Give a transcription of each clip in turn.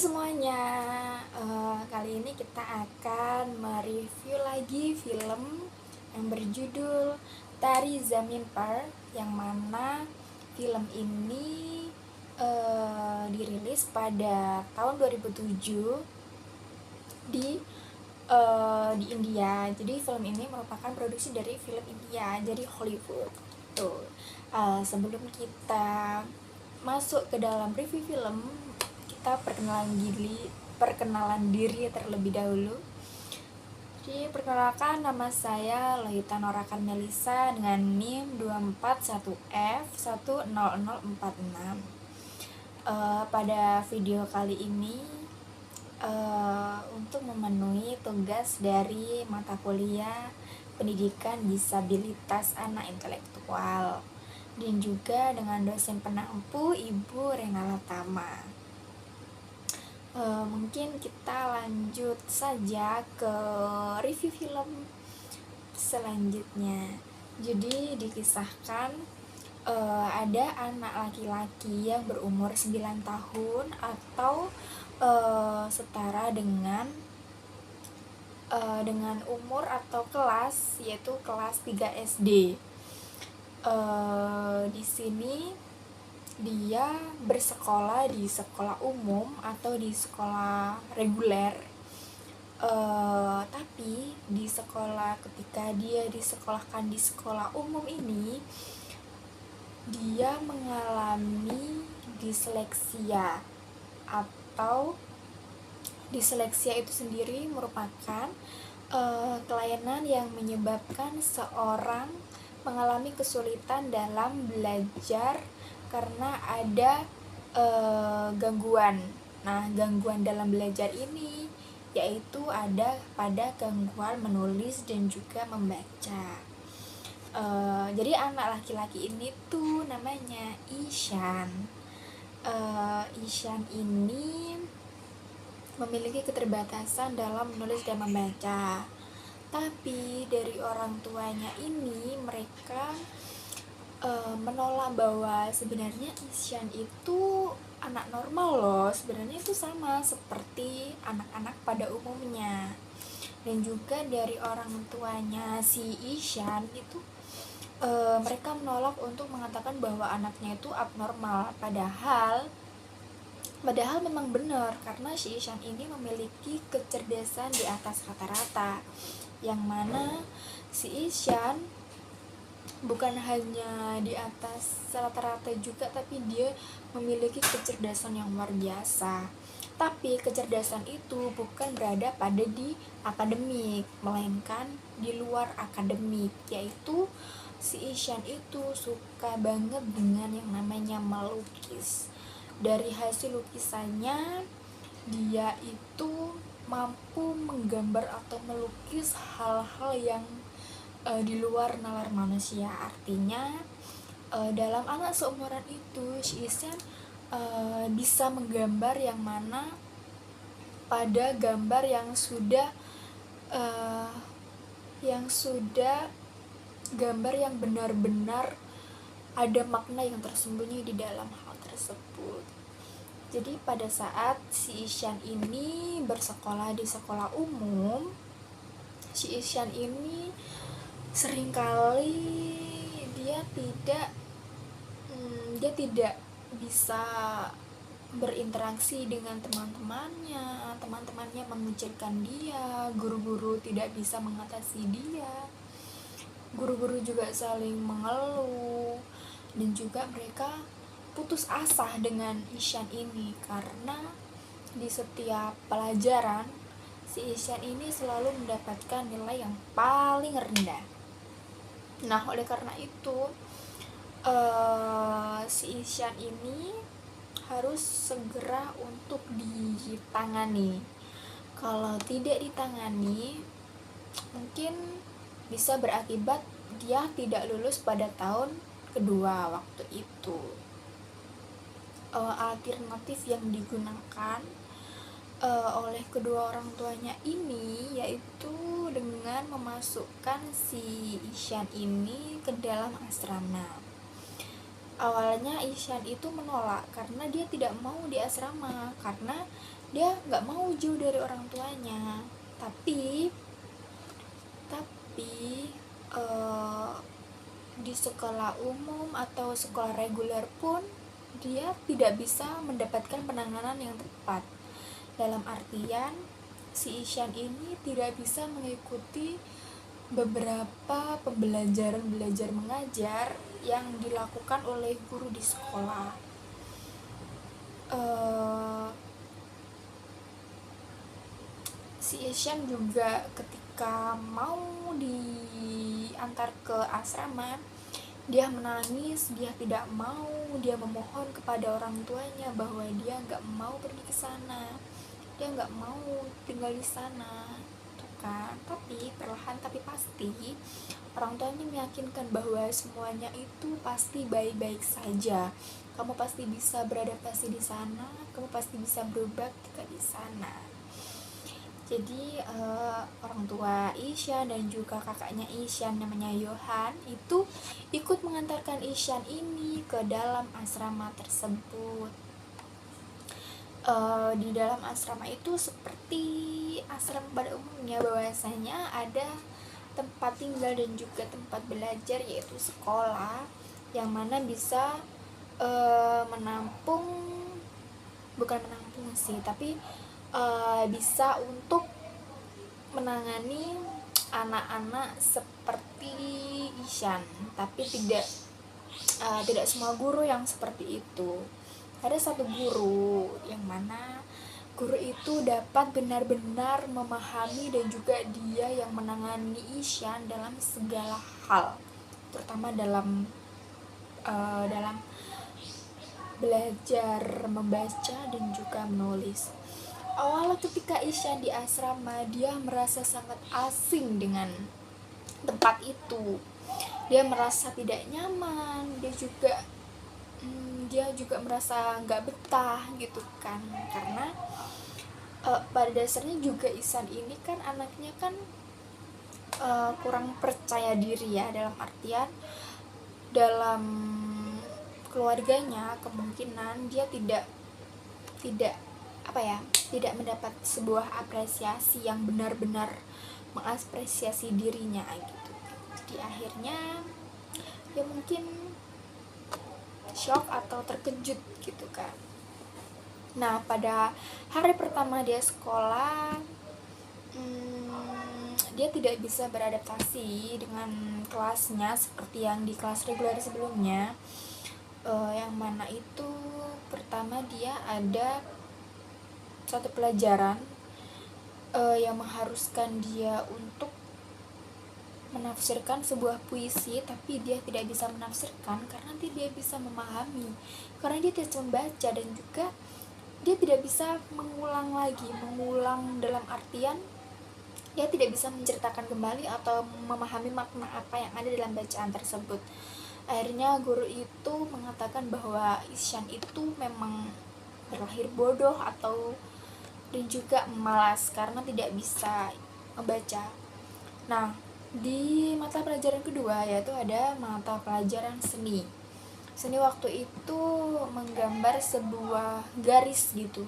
semuanya, kali ini kita akan mereview lagi film yang berjudul Tari Zameen Par, yang mana film ini dirilis pada tahun 2007 di India. Jadi film ini merupakan produksi dari film India, jadi Hollywood. Tuh. Sebelum kita masuk ke dalam review film, kita perkenalan diri terlebih dahulu. Jadi perkenalkan, nama saya Lohita Norakan Melisa dengan NIM 241F10046. Pada video kali ini untuk memenuhi tugas dari mata kuliah pendidikan disabilitas anak intelektual, dan juga dengan dosen penampu Ibu Renala Tama. Mungkin kita lanjut saja ke review film selanjutnya. Jadi dikisahkan ada anak laki-laki yang berumur 9 tahun atau setara dengan umur atau kelas, yaitu kelas 3 SD. Di sini dia bersekolah di sekolah umum atau di sekolah reguler. Tapi di sekolah, ketika dia disekolahkan di sekolah umum ini, dia mengalami disleksia. Atau disleksia itu sendiri merupakan kelainan yang menyebabkan seorang mengalami kesulitan dalam belajar karena ada gangguan. Nah, gangguan dalam belajar ini yaitu ada pada gangguan menulis dan juga membaca. Jadi anak laki-laki ini tuh namanya Ishan. Ishan ini memiliki keterbatasan dalam menulis dan membaca. Tapi dari orang tuanya ini, mereka menolak bahwa sebenarnya Ishan itu anak normal loh, sebenarnya itu sama seperti anak-anak pada umumnya. Dan juga dari orang tuanya si Ishan itu mereka menolak untuk mengatakan bahwa anaknya itu abnormal, padahal memang benar, karena si Ishan ini memiliki kecerdasan di atas rata-rata, yang mana si Ishan bukan hanya di atas rata-rata juga, tapi dia memiliki kecerdasan yang luar biasa. Tapi kecerdasan itu bukan berada pada di akademik, melainkan di luar akademik, yaitu si Ishan itu suka banget dengan yang namanya melukis. Dari hasil lukisannya, dia itu mampu menggambar atau melukis hal-hal yang di luar nalar manusia. Artinya dalam anak seumuran itu, si Ishan bisa menggambar yang mana pada gambar yang sudah gambar yang benar-benar ada makna yang tersembunyi di dalam hal tersebut. Jadi pada saat si Ishan ini bersekolah di sekolah umum, si Ishan ini seringkali dia tidak bisa berinteraksi dengan teman-temannya mengucilkan dia, guru-guru tidak bisa mengatasi dia, guru-guru juga saling mengeluh, dan juga mereka putus asa dengan Ishan ini karena di setiap pelajaran si Ishan ini selalu mendapatkan nilai yang paling rendah. Nah, oleh karena itu si Ishan ini harus segera untuk ditangani. Kalau tidak ditangani, mungkin bisa berakibat dia tidak lulus pada tahun kedua waktu itu. Alternatif yang digunakan oleh kedua orang tuanya ini yaitu dengan memasukkan si Ishan ini ke dalam asrama. Awalnya Ishan itu menolak karena dia tidak mau di asrama, karena dia nggak mau jauh dari orang tuanya. Tapi eh, di sekolah umum atau sekolah reguler pun dia tidak bisa mendapatkan penanganan yang tepat. Dalam artian, si Isyan ini tidak bisa mengikuti beberapa pembelajaran belajar mengajar yang dilakukan oleh guru di sekolah. Si Isyan juga ketika mau diantar ke asrama, dia menangis, dia tidak mau, dia memohon kepada orang tuanya bahwa dia nggak mau pergi ke sana, dia nggak mau tinggal di sana, tuh kan. Tapi perlahan tapi pasti orang tuanya meyakinkan bahwa semuanya itu pasti baik-baik saja. Kamu pasti bisa beradaptasi di sana, kamu pasti bisa berubah ketika di sana. Jadi orang tua Isyan dan juga kakaknya Isyan namanya Yohan itu ikut mengantarkan Isyan ini ke dalam asrama tersebut. Di dalam asrama itu seperti asrama pada umumnya, bahwasanya ada tempat tinggal dan juga tempat belajar, yaitu sekolah, yang mana bisa bukan menampung sih, tapi bisa untuk menangani anak-anak seperti Isyan. Tapi tidak semua guru yang seperti itu. Ada satu guru yang mana guru itu dapat benar-benar memahami dan juga dia yang menangani Isyan dalam segala hal, terutama dalam belajar membaca dan juga menulis. Awalnya ketika Isyan di asrama, dia merasa sangat asing dengan tempat itu. Dia merasa tidak nyaman, dia juga merasa nggak betah gitu kan, karena pada dasarnya juga Isyan ini kan anaknya kan kurang percaya diri ya, dalam artian dalam keluarganya kemungkinan dia tidak tidak mendapat sebuah apresiasi yang benar-benar mengapresiasi dirinya gitu. Jadi akhirnya ya mungkin shock atau terkejut gitu kan. Nah, pada hari pertama dia sekolah, dia tidak bisa beradaptasi dengan kelasnya seperti yang di kelas reguler sebelumnya. Yang mana itu pertama dia ada satu pelajaran yang mengharuskan dia untuk menafsirkan sebuah puisi, tapi dia tidak bisa menafsirkan karena dia bisa memahami, karena dia tidak membaca, dan juga dia tidak bisa mengulang dalam artian dia tidak bisa menceritakan kembali atau memahami makna apa yang ada dalam bacaan tersebut. Akhirnya guru itu mengatakan bahwa Isyan itu memang berlahir bodoh atau dan juga malas karena tidak bisa membaca. Nah, di mata pelajaran kedua yaitu ada mata pelajaran seni. Seni waktu itu menggambar sebuah garis gitu.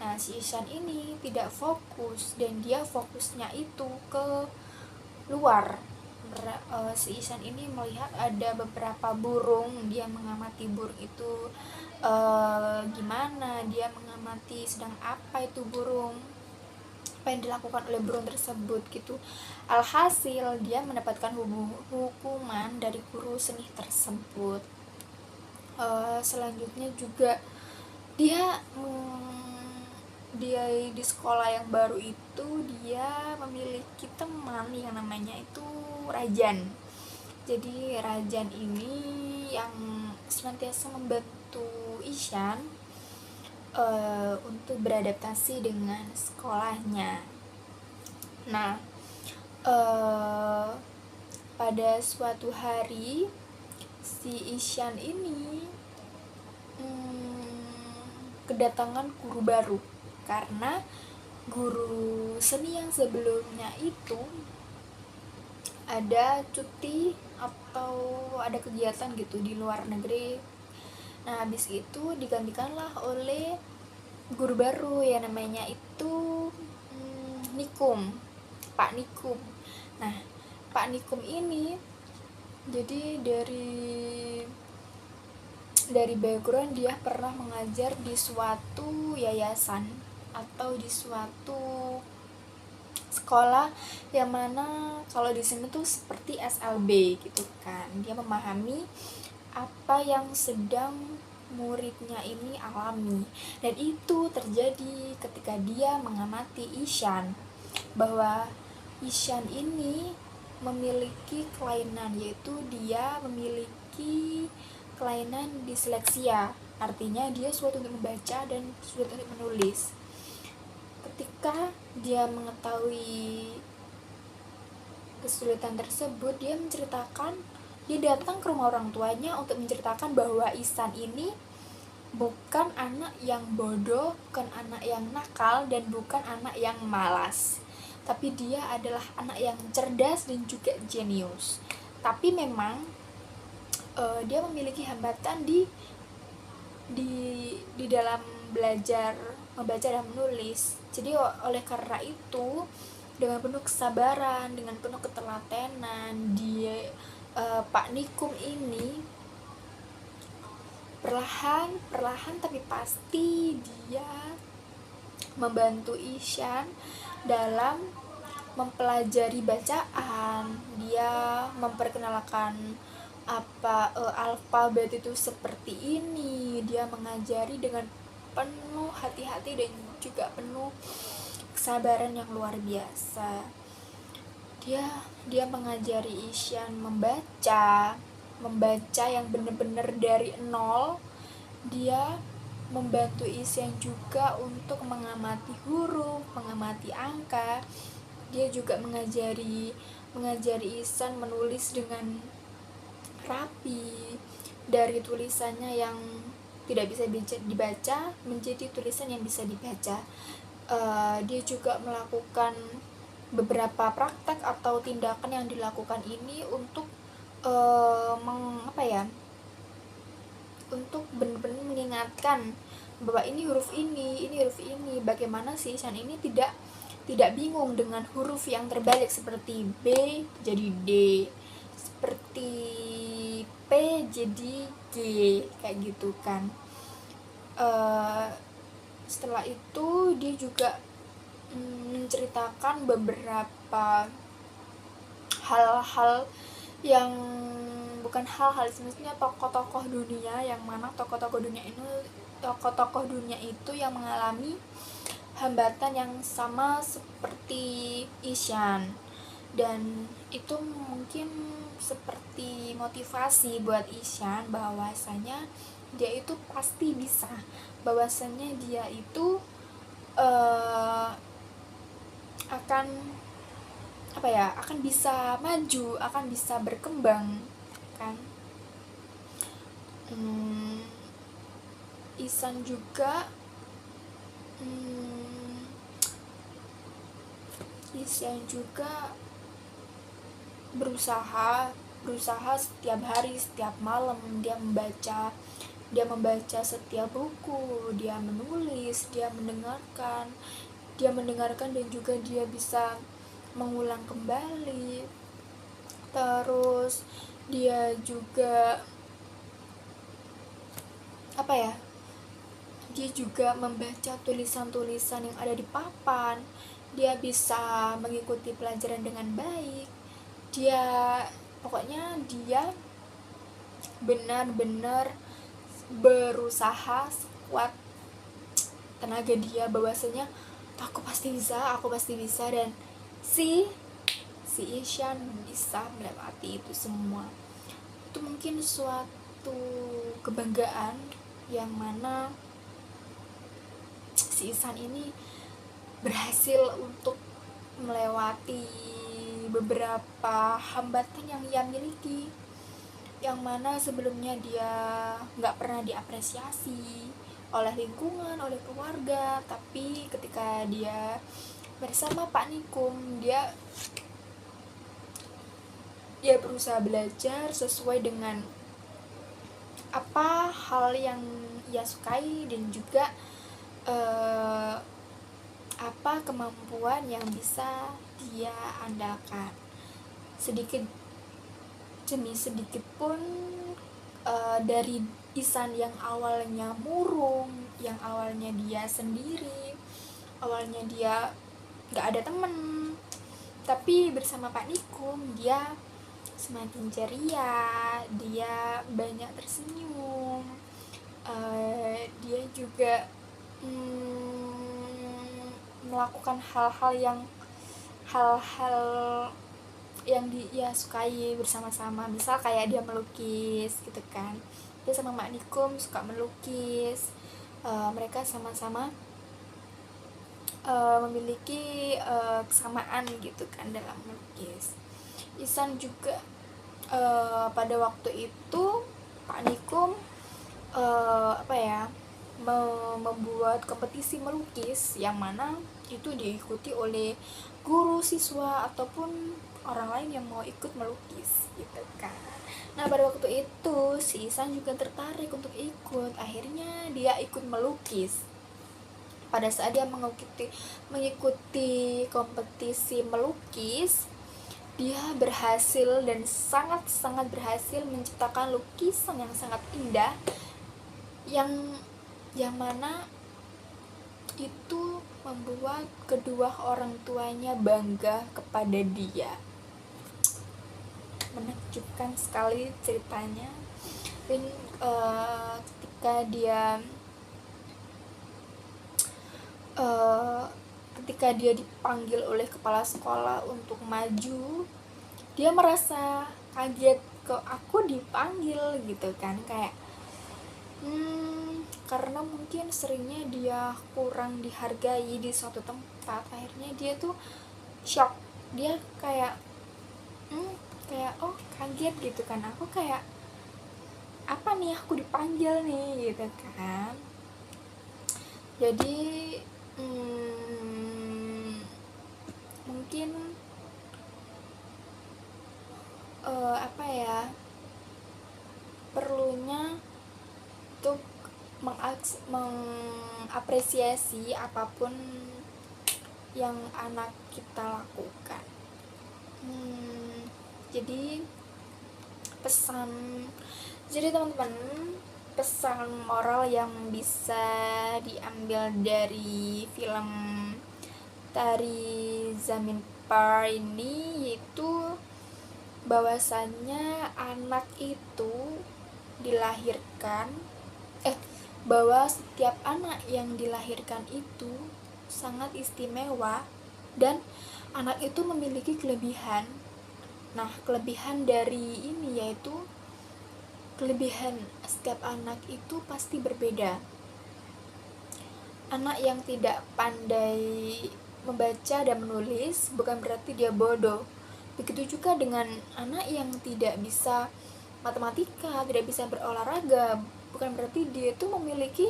Nah, si Isyan ini tidak fokus dan dia fokusnya itu ke luar. Si Isyan ini melihat ada beberapa burung, dia mengamati burung itu gimana, dia mengamati sedang apa itu burung, apa yang dilakukan oleh burung tersebut gitu. Alhasil dia mendapatkan hukuman dari guru seni tersebut. Selanjutnya juga dia di sekolah yang baru itu dia memiliki teman yang namanya itu Rajan. Jadi Rajan ini yang senantiasa membantu Isyan untuk beradaptasi dengan sekolahnya. Nah, pada suatu hari si Isyan ini kedatangan guru baru, karena guru seni yang sebelumnya itu ada cuti atau ada kegiatan gitu di luar negeri. Nah, habis itu digantikanlah oleh guru baru ya, namanya itu Nikum, Pak Nikum. Nah, Pak Nikum ini jadi dari background dia pernah mengajar di suatu yayasan atau di suatu sekolah yang mana kalau di sini tuh seperti SLB gitu kan. Dia memahami apa yang sedang muridnya ini alami, dan itu terjadi ketika dia mengamati Ishan, bahwa Ishan ini memiliki kelainan, yaitu dia memiliki kelainan disleksia, artinya dia sulit untuk membaca dan sulit untuk menulis. Ketika dia mengetahui kesulitan tersebut, dia datang ke rumah orang tuanya untuk menceritakan bahwa Ihsan ini bukan anak yang bodoh, bukan anak yang nakal, dan bukan anak yang malas, tapi dia adalah anak yang cerdas dan juga jenius. Tapi memang dia memiliki hambatan di dalam belajar membaca dan menulis. Jadi oleh karena itu, dengan penuh kesabaran, dengan penuh ketelatenan, dia Pak Nikum ini perlahan tapi pasti dia membantu Ihsan dalam mempelajari bacaan. Dia memperkenalkan alfabet itu seperti ini. Dia mengajari dengan penuh hati-hati dan juga penuh kesabaran yang luar biasa. Dia mengajari Ihsan membaca yang benar-benar dari nol. Dia membantu Ihsan juga untuk mengamati huruf, mengamati angka. Dia juga mengajari Ihsan menulis dengan rapi, dari tulisannya yang tidak bisa dibaca menjadi tulisan yang bisa dibaca. Dia juga melakukan beberapa praktek atau tindakan yang dilakukan ini untuk untuk benar-benar mengingatkan bahwa ini huruf ini. Bagaimana sih Ihsan ini tidak bingung dengan huruf yang terbalik, seperti B jadi D, seperti P jadi G, kayak gitu kan. Setelah itu dia juga menceritakan beberapa hal-hal yang bukan hal-hal, sebenarnya tokoh-tokoh dunia, yang mana tokoh-tokoh dunia itu yang mengalami hambatan yang sama seperti Ihsan, dan itu mungkin seperti motivasi buat Ihsan bahwasanya dia itu pasti bisa, bahwasanya dia itu akan bisa maju, akan bisa berkembang kan. Ihsan juga berusaha setiap hari, setiap malam dia membaca setiap buku, dia menulis, dia mendengarkan dan juga dia bisa mengulang kembali. Terus dia juga membaca tulisan-tulisan yang ada di papan. Dia bisa mengikuti pelajaran dengan baik. Dia benar-benar berusaha sekuat tenaga dia, bahwasanya aku pasti bisa, dan si Ihsan bisa melewati itu semua. Itu mungkin suatu kebanggaan yang mana si Ihsan ini berhasil untuk melewati beberapa hambatan yang ia miliki, yang mana sebelumnya dia nggak pernah diapresiasi oleh lingkungan, oleh keluarga. Tapi ketika dia bersama Pak Nikum, dia berusaha belajar sesuai dengan apa hal yang ia sukai, dan juga uh, apa kemampuan yang bisa dia andalkan. Sedikit demi sedikit pun dari Ihsan yang awalnya murung, yang awalnya dia sendiri, awalnya dia gak ada temen, tapi bersama Pak Nikum dia semakin ceria, dia banyak tersenyum, dia juga melakukan hal-hal yang dia sukai bersama-sama. Misal kayak dia melukis gitu kan, dia sama Mak Nikum suka melukis, mereka sama-sama memiliki kesamaan gitu kan dalam melukis. Ihsan juga pada waktu itu Pak Nikum membuat kompetisi melukis yang mana itu diikuti oleh guru, siswa, ataupun orang lain yang mau ikut melukis gitu kan. Nah pada waktu itu si Ihsan juga tertarik untuk ikut, akhirnya dia ikut melukis. Pada saat dia mengikuti kompetisi melukis, dia berhasil dan sangat-sangat berhasil menciptakan lukisan yang sangat indah, yang mana itu membuat kedua orang tuanya bangga kepada dia. Menakjubkan sekali ceritanya. Dan ketika dia dipanggil oleh kepala sekolah untuk maju, dia merasa kaget, kok aku dipanggil gitu kan, kayak karena mungkin seringnya dia kurang dihargai di suatu tempat, akhirnya dia tuh shock, dia kayak oh kaget gitu kan, aku kayak apa nih aku dipanggil nih gitu kan. Jadi mungkin perlunya untuk mengapresiasi apapun yang anak kita lakukan. Jadi teman-teman, pesan moral yang bisa diambil dari film Tari Zameen Par ini yaitu bahwasannya anak itu dilahirkan bahwa setiap anak yang dilahirkan itu sangat istimewa dan anak itu memiliki kelebihan. Nah, kelebihan dari ini yaitu kelebihan setiap anak itu pasti berbeda. Anak yang tidak pandai membaca dan menulis bukan berarti dia bodoh. Begitu juga dengan anak yang tidak bisa matematika, tidak bisa berolahraga, bukan berarti dia itu memiliki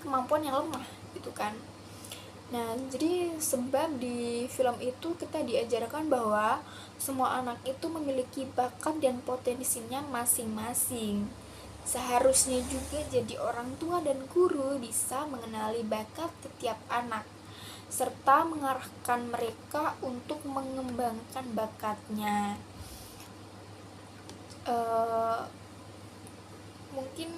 kemampuan yang lemah gitu kan. Nah, jadi sebab di film itu kita diajarkan bahwa semua anak itu memiliki bakat dan potensinya masing-masing. Seharusnya juga jadi orang tua dan guru bisa mengenali bakat setiap anak serta mengarahkan mereka untuk mengembangkan bakatnya. Mungkin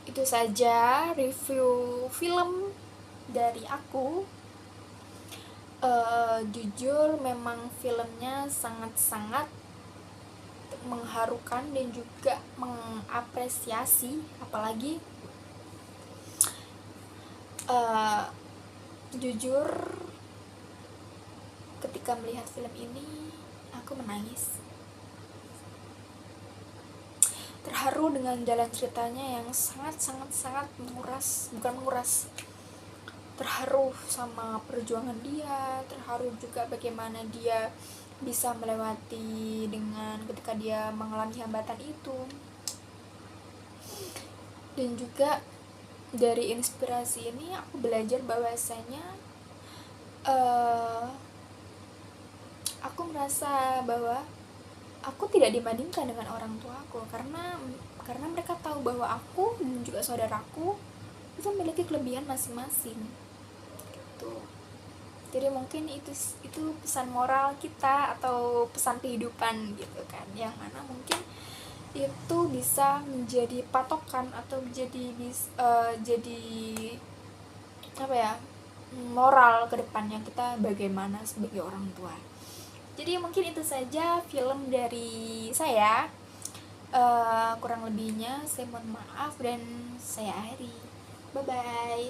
itu saja review film dari aku. Jujur memang filmnya sangat-sangat mengharukan dan juga mengapresiasi, apalagi jujur ketika melihat film ini aku menangis, terharu dengan jalan ceritanya yang sangat terharu sama perjuangan dia, terharu juga bagaimana dia bisa melewati dengan ketika dia mengalami hambatan itu. Dan juga dari inspirasi ini aku belajar bahwasanya aku merasa bahwa aku tidak dibandingkan dengan orang tuaku, karena mereka tahu bahwa aku dan juga saudaraku itu memiliki kelebihan masing-masing gitu. Jadi mungkin itu pesan moral kita atau pesan kehidupan gitu kan, yang mana mungkin itu bisa menjadi patokan atau jadi apa ya, moral kedepannya kita bagaimana sebagai orang tua. Jadi mungkin itu saja film dari saya. Kurang lebihnya saya mohon maaf dan saya akhiri. Bye bye.